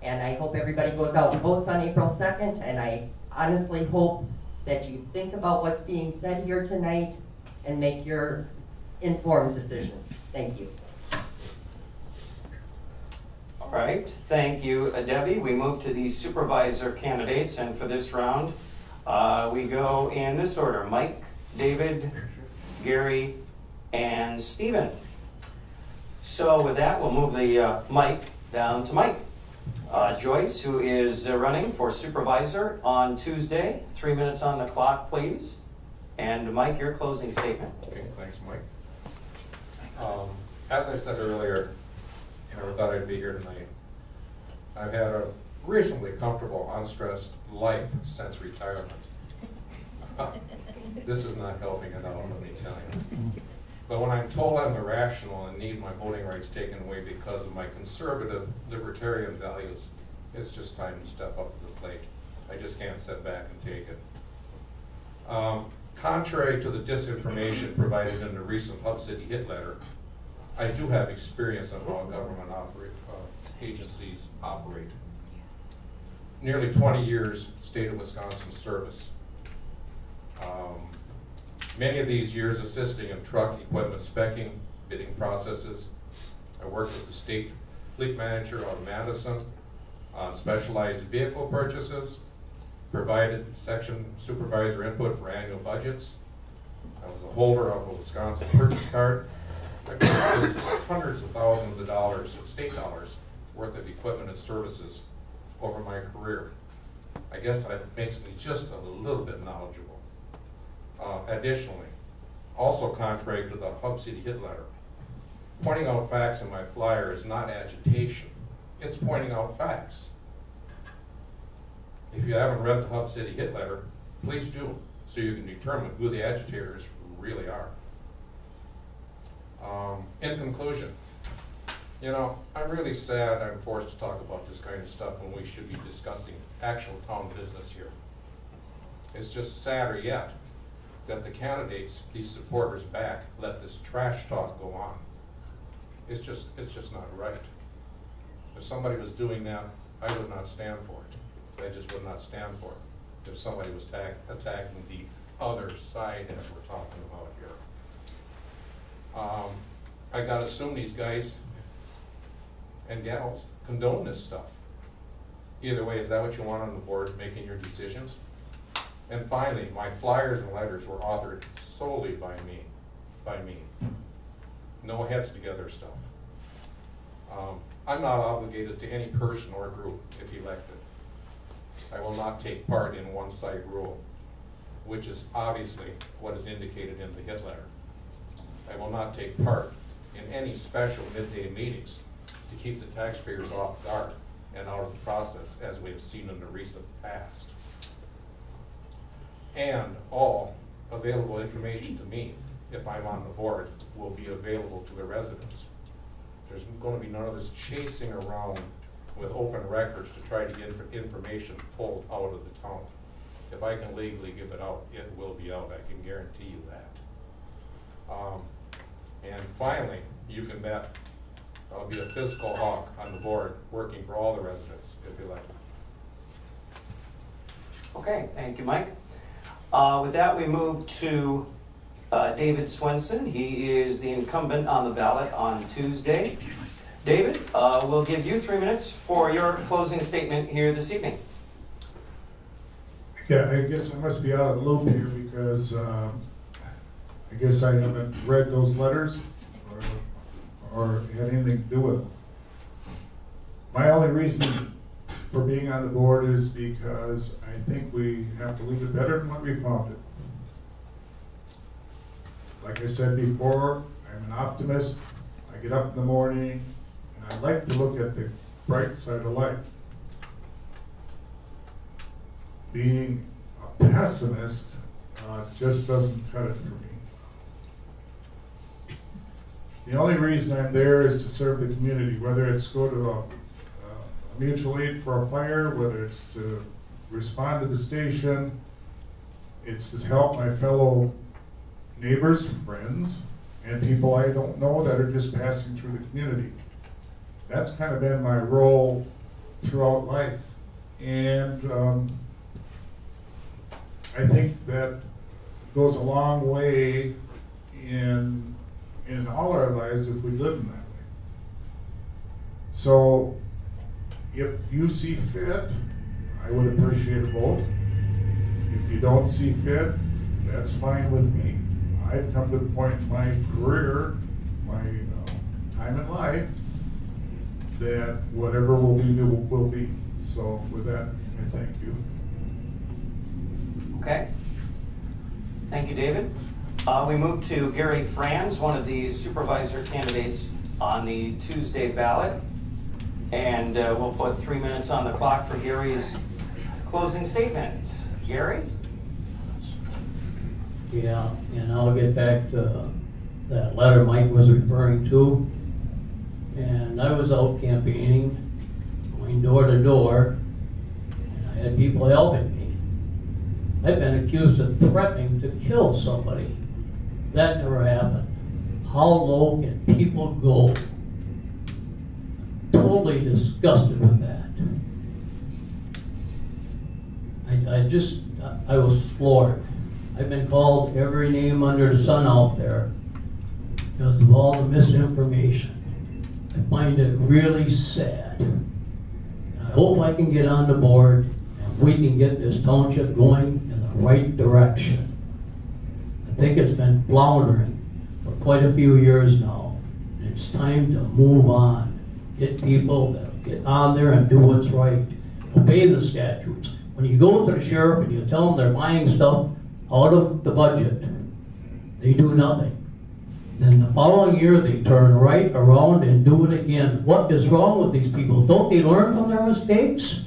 And I hope everybody goes out and votes on April 2nd, and I honestly hope that you think about what's being said here tonight and make your informed decisions. Thank you. All right, thank you, Debbie. We move to the supervisor candidates, and for this round, we go in this order: Mike, David, Gary, and Stephen. So with that, we'll move the mic down to Mike. Joyce, who is running for supervisor on Tuesday. 3 minutes on the clock, please. And Mike, your closing statement. Okay, thanks, Mike. As I said earlier, I never thought I'd be here tonight. I've had a reasonably comfortable, unstressed life since retirement. This is not helping it out, let me tell you. But when I'm told I'm irrational and need my voting rights taken away because of my conservative libertarian values, it's just time to step up to the plate. I just can't sit back and take it. Contrary to the disinformation provided in the recent Hub City hit letter, I do have experience on how government agencies operate. Nearly 20 years state of Wisconsin service. Many of these years assisting in truck equipment specing, bidding processes. I worked with the state fleet manager out of Madison on specialized vehicle purchases, provided section supervisor input for annual budgets. I was a holder of a Wisconsin purchase card. I purchased hundreds of thousands of dollars, state dollars, worth of equipment and services over my career. I guess that makes me just a little bit knowledgeable. Additionally, also contrary to the Hub City hit letter, pointing out facts in my flyer is not agitation, it's pointing out facts. If you haven't read the Hub City hit letter, please do, so you can determine who the agitators really are. In conclusion, you know, I'm really sad I'm forced to talk about this kind of stuff when we should be discussing actual town business here. It's just sadder yet that the candidates, these supporters back, let this trash talk go on. It's just not right. If somebody was doing that, I would not stand for it. I just would not stand for it if somebody was attacking the other side as we're talking about here. I gotta assume these guys and gals condone this stuff. Either way, is that what you want on the board, making your decisions? And finally, my flyers and letters were authored solely by me. No heads together stuff. I'm not obligated to any person or group if elected. I will not take part in one-side rule, which is obviously what is indicated in the hit letter. I will not take part in any special midday meetings to keep the taxpayers off guard and out of the process, as we have seen in the recent past. And all available information to me, if I'm on the board, will be available to the residents. There's going to be none of this chasing around with open records to try to get information pulled out of the town. If I can legally give it out, it will be out. I can guarantee you that. And finally, you can bet I'll be a fiscal hawk on the board, working for all the residents if elected. Okay, thank you, Mike. With that, we move to David Swenson. He is the incumbent on the ballot on Tuesday. David, we'll give you 3 minutes for your closing statement here this evening. Yeah, I guess I must be out of the loop here because I guess I haven't read those letters or had anything to do with them. My only reason for being on the board is because I think we have to leave it better than what we found it. Like I said before, I'm an optimist. I get up in the morning and I like to look at the bright side of life. Being a pessimist just doesn't cut it for me. The only reason I'm there is to serve the community, whether it's go to a mutual aid for a fire, whether it's to respond to the station, it's to help my fellow neighbors, friends, and people I don't know that are just passing through the community. That's kind of been my role throughout life. And I think that goes a long way in all our lives if we live in that way. So if you see fit, I would appreciate a vote. If you don't see fit, that's fine with me. I've come to the point in my career, my time in life, that whatever will be will be. So with that, I thank you. Okay. Thank you, David. We move to Gary Franz, one of the supervisor candidates on the Tuesday ballot. And we'll put 3 minutes on the clock for Gary's closing statement. Gary? Yeah, and I'll get back to that letter Mike was referring to. And I was out campaigning, going door to door, and I had people helping me. I've been accused of threatening to kill somebody. That never happened. How low can people go? Totally disgusted with that. I was floored. I've been called every name under the sun out there because of all the misinformation. I find it really sad. I hope I can get on the board and we can get this township going in the right direction. I think it's been floundering for quite a few years now. And it's time to move on. Get people that get on there and do what's right. Obey the statutes. When you go to the sheriff and you tell them they're buying stuff out of the budget, they do nothing. Then the following year they turn right around and do it again. What is wrong with these people? Don't they learn from their mistakes?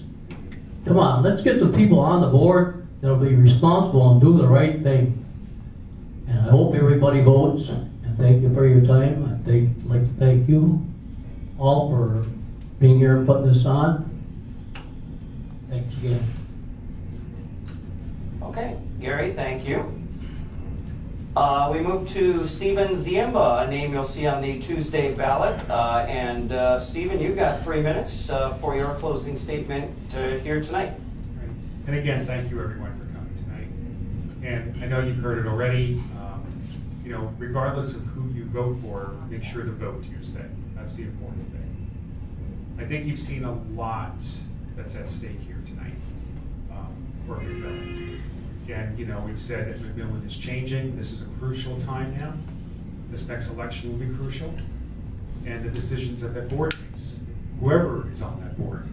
Come on, let's get the people on the board that'll be responsible and do the right thing. And I hope everybody votes, and thank you for your time. I'd like to thank you all for being here and putting this on. Thanks again. Okay, Gary, thank you. We move to Stephen Ziemba, a name you'll see on the Tuesday ballot. Stephen, you've got 3 minutes for your closing statement here tonight. Right. And again, thank you everyone for coming tonight. And I know you've heard it already. You know, regardless of who you vote for, make sure to vote Tuesday. That's the important thing. I think you've seen a lot that's at stake here tonight for everybody. Again, you know, we've said that McMillan is changing. This is a crucial time now. This next election will be crucial. And the decisions that that board makes, whoever is on that board,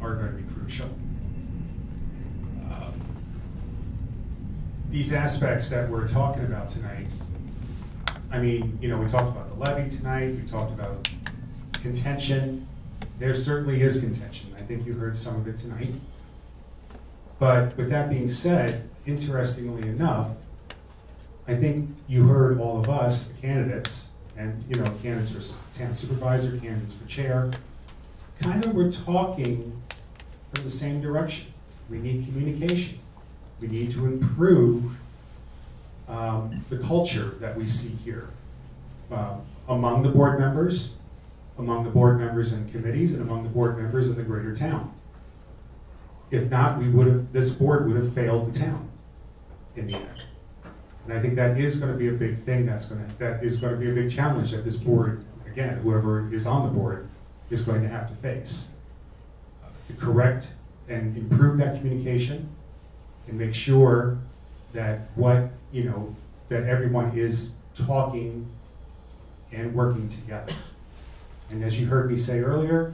are going to be crucial. These aspects that we're talking about tonight, I mean, you know, we talked about the levy tonight, we talked about contention. There certainly is contention. I think you heard some of it tonight. But with that being said, interestingly enough, I think you heard all of us, the candidates, and you know, candidates for town supervisor, candidates for chair, kind of were talking from the same direction. We need communication. We need to improve the culture that we see here among the board members and committees, and among the board members in the greater town. If not, this board would have failed the town in the end. And I think that is going to be a big thing. That is going to be a big challenge that this board, again, whoever is on the board, is going to have to face. To correct and improve that communication, and make sure that that everyone is talking and working together. And as you heard me say earlier,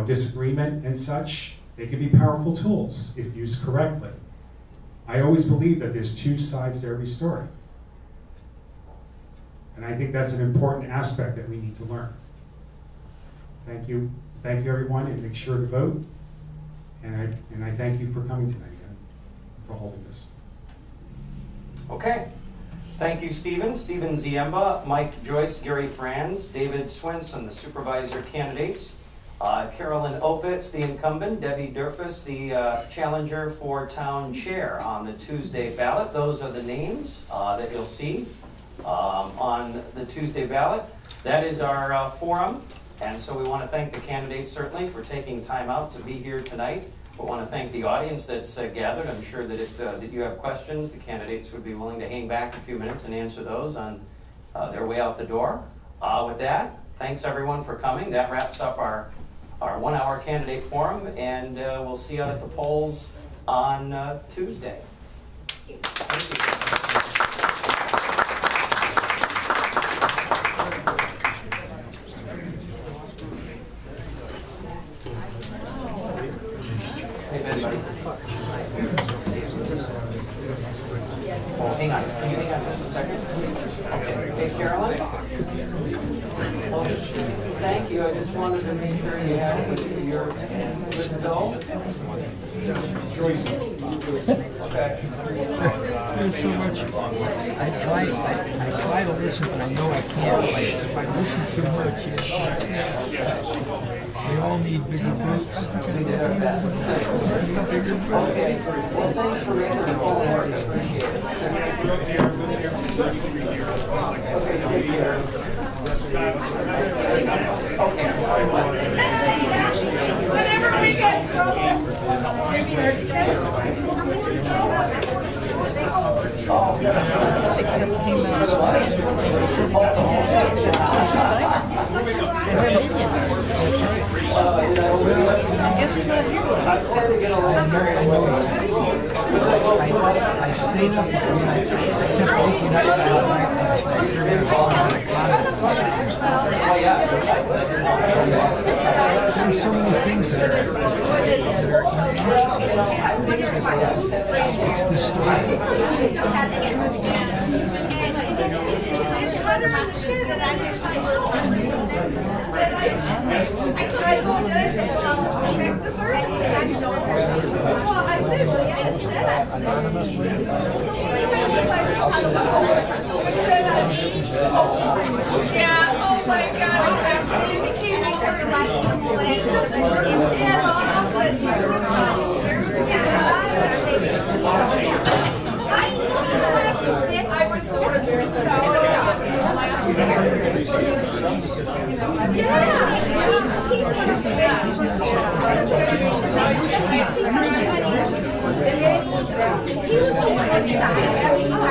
disagreement and such, they can be powerful tools if used correctly. I always believe that there's two sides to every story. And I think that's an important aspect that we need to learn. Thank you. Thank you, everyone, and make sure to vote. And I thank you for coming tonight and for holding this. Okay. Thank you, Stephen. Stephen Ziemba, Mike Joyce, Gary Franz, David Swinson, the supervisor candidates, Carolyn Opitz, the incumbent, Debbie Durfus, the challenger for town chair on the Tuesday ballot. Those are the names that you'll see on the Tuesday ballot. That is our forum, and so we want to thank the candidates certainly for taking time out to be here tonight. We want to thank the audience that's gathered. I'm sure that if that you have questions, the candidates would be willing to hang back a few minutes and answer those on their way out the door. With that, thanks everyone for coming. That wraps up our 1 hour candidate forum, and we'll see you at the polls on Tuesday. Thank you. Hey, Ben, buddy. Oh, hang on. Can you hang on just a second? Okay. Hey, Carolyn. Well, thank you. I just wanted to make sure you have your good to go. Okay. There's so much. I try to listen, but I know I can't. If I listen too much, we all need bigger boots. Okay. Well, thanks for making the phone work. I appreciate it. Okay, take care. Okay. Whenever we get in trouble, maybe I stayed up and I kept waking up last night. There are so many things that are it's the story. it's harder on the shit that I just I tried to go and I said, well, I'll check the first. Well, I said, well, yeah, I said I said. So maybe I said I need to. Yeah, oh my God, it became over by the it took his head off, but I was so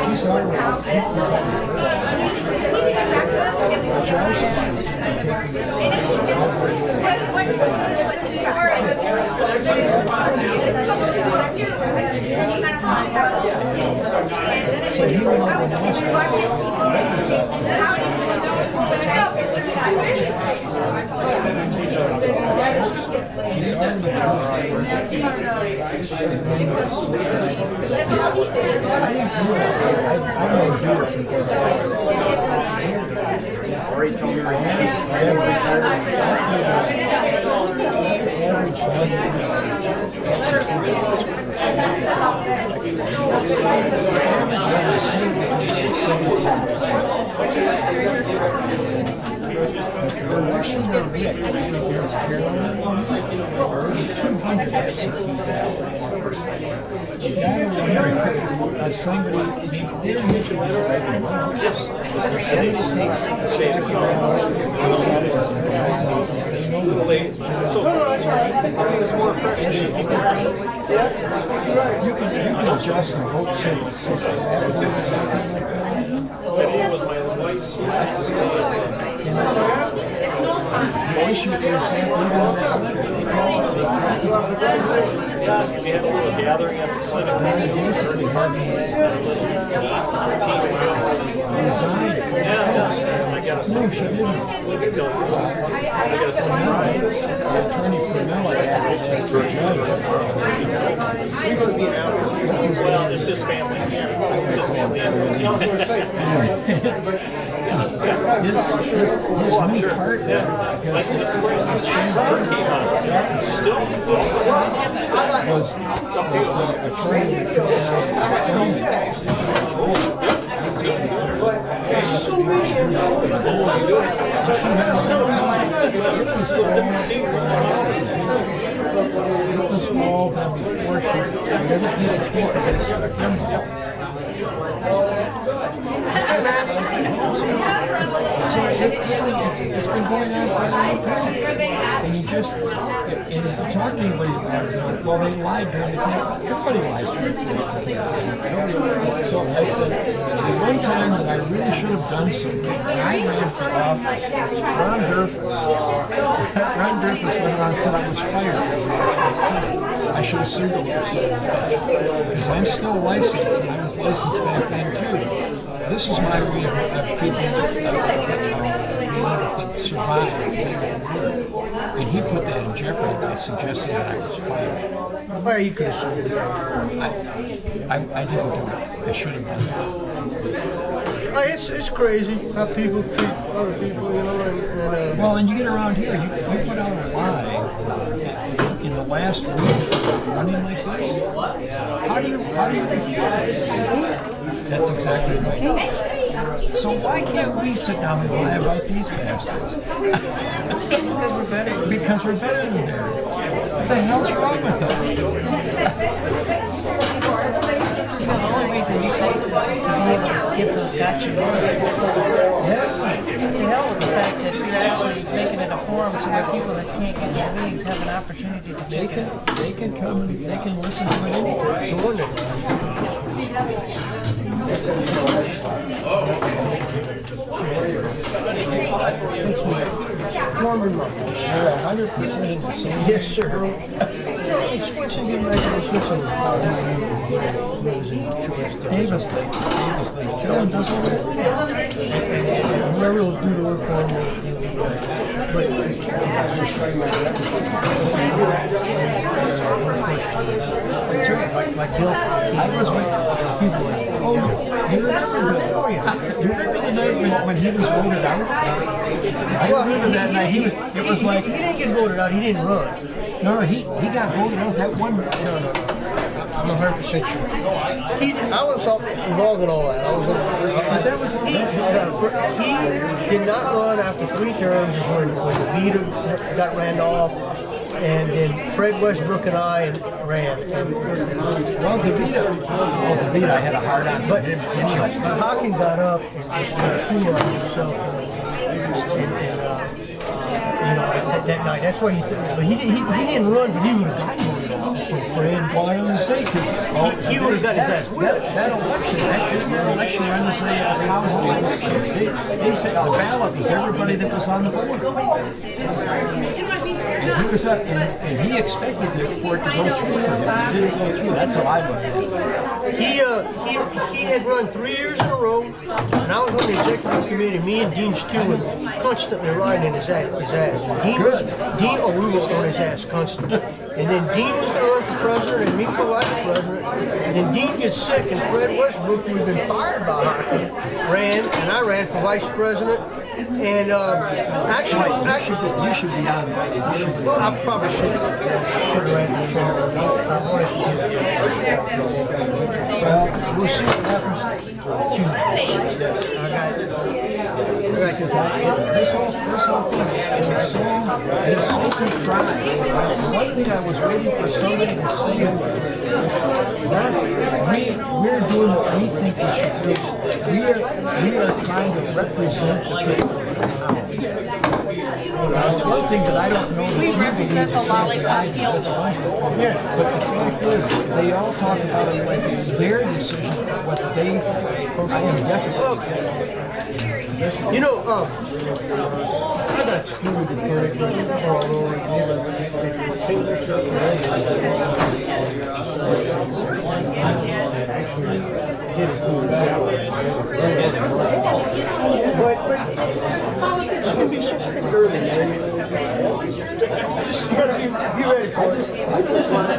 he's So he went over and he's already already told me I have It's more fresh than you can adjust and vote Today was my wife's issue, for example, even in that letter, we had a little gathering at the clinic. basically had resigned. I got a No, she didn't. I got a surprise. Attorney Pramila as the judge. Well, it's just family. It's just family. His new partner, Like the spring turkey still was the attorney it was all done before she, whatever piece of paper they stuck in there. It's been going on for a long time. And you just, and if you talk to anybody about it, well, they lied during the campaign. Everybody lies during the campaign. So I said, the one time that I really should have done something, I ran for office. Ron Durfus went around and said I was fired. I should have sued a little something. Because I'm still licensed, and I was licensed back then too. This is my way of keeping being able to survive. And he put that in jeopardy by suggesting that I was fired. Well, you could have sued him. I didn't do it. I should have done it. It's crazy how people treat other people, you know. And Well, and you get around here, you put out a lie in the last week running like this. How do you refute it? That's exactly right. So why can't we sit down and lie about these bastards? Because we're better than them. What the hell's wrong with us? The only reason you take this is to be able to get those gotcha moments. Yes. To hell with the fact that you're actually making it a forum so that people that can't get to the meetings have an opportunity to take it. They can come and they can listen to it anytime. Norman Love. Yeah, 100% the same. Yes, sir. No, it's Swenson didn't write it. Swenson was in choice. Davis Lake. Kellen does all that. Whoever will do the work for him. But like Bill, I was with people like, oh, you remember the night when he was voted out? I remember that night. It was like, he didn't get voted out. He didn't run. No, he got voted out that one. No. I'm 100% sure. I was involved in all that. But that was he did not run after 3 terms. Is when DeVita got Randolph, and then Fred Westbrook and I ran. Well, DeVita, I had a hard on for him anyway. But Hawking got up and just flew on himself. That night. That's why he didn't run, but he would have gotten voted out for him. Well, I only say because he would have got his ass whipped. That election, isn't that election run to say a town hall election? They said the ballot was everybody that was on the board. And he was up, and he expected for it to go through for him. It didn't go through. That's how I look at it. He had run 3 years in a row, and I was on the executive committee. Me and Dean Stewart constantly riding in his ass. We were on his ass constantly. And then Dean was going to run for president, and me for vice president. And then Dean gets sick, and Fred Westbrook, who'd been fired by hockey, ran, and I ran for vice president. And actually, you should be nominated. Well, I probably should have ran for chair. I wanted to do that. Well, we'll see what happens Tuesday. Because this whole thing is so contrived. One thing I was waiting for somebody to say we're doing what we think we should do. We are trying to represent the people. It's one thing that I don't know that you believe the same thing I do. That's one thing. Yeah. But the fact is, they all talk about it like it's their decision what they think. I am definitely against it. You know, I got screwed in Perkins all over. Actually, did it too. But it's going to be so freaking early, man. Just gotta be ready for it. I just want to